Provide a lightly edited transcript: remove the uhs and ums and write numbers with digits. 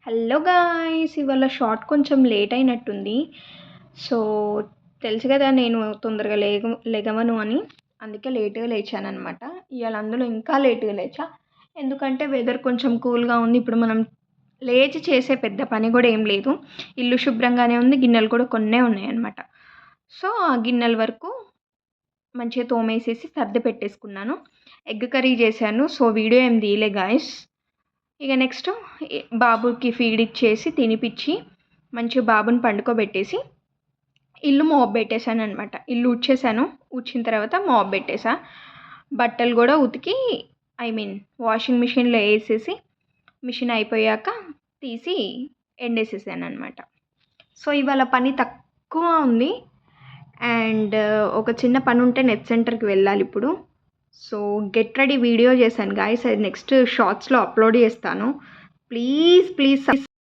Hello guys! ఇవాళ short కొంచెం late అయినట్టుంది. సో, తెలుసు కదా నేను తొందరగా లెగవను అని. అందుకే లేట్‌గా లేచాననమాట. ఇయాల అందులో ఇంకా లేట్‌గా లేచా. ఎందుకంటే వెదర్ కొంచెం కూల్‌గా ఉంది. ఇప్పుడు మనం లేచి చేసే పెద్ద పని గూడా ఏం లేదు. ఇల్లు శుభ్రంగానే ఉంది. గిన్నెలు కూడా కొన్నే ఉన్నాయన్నమాట. సో, ఆ గిన్నెల వరకు మంచిగా తోమేసేసి సర్ది పెట్టేసుకున్నాను. ఎగ్ కర్రీ చేశాను. సో, వీడియో ఏం తీయలే గాయ్స్. ఇక నెక్స్ట్ బాబుకి ఫీడ్ ఇచ్చేసి తినిపిచ్చి మంచిగా బాబుని పండుకోబెట్టేసి ఇల్లు మోప్ పెట్టేశాననమాట. ఇల్లు ఊడ్చేసాను. ఊడ్చిన తర్వాత మోప్ పెట్టేసా. బట్టలు కూడా ఉతికి వాషింగ్ మిషన్లో వేసేసి మిషన్ అయిపోయాక తీసి ఎండేసేసాననమాట. సో, ఇవాళ పని తక్కువ ఉంది. అండ్ ఒక చిన్న పని ఉంటే నెట్ సెంటర్కి వెళ్ళాలి ఇప్పుడు. సో, గెట్ రెడీ వీడియో చేశాను గాయ్స్. అది నెక్స్ట్ షార్ట్స్లో అప్లోడ్ చేస్తాను. ప్లీజ్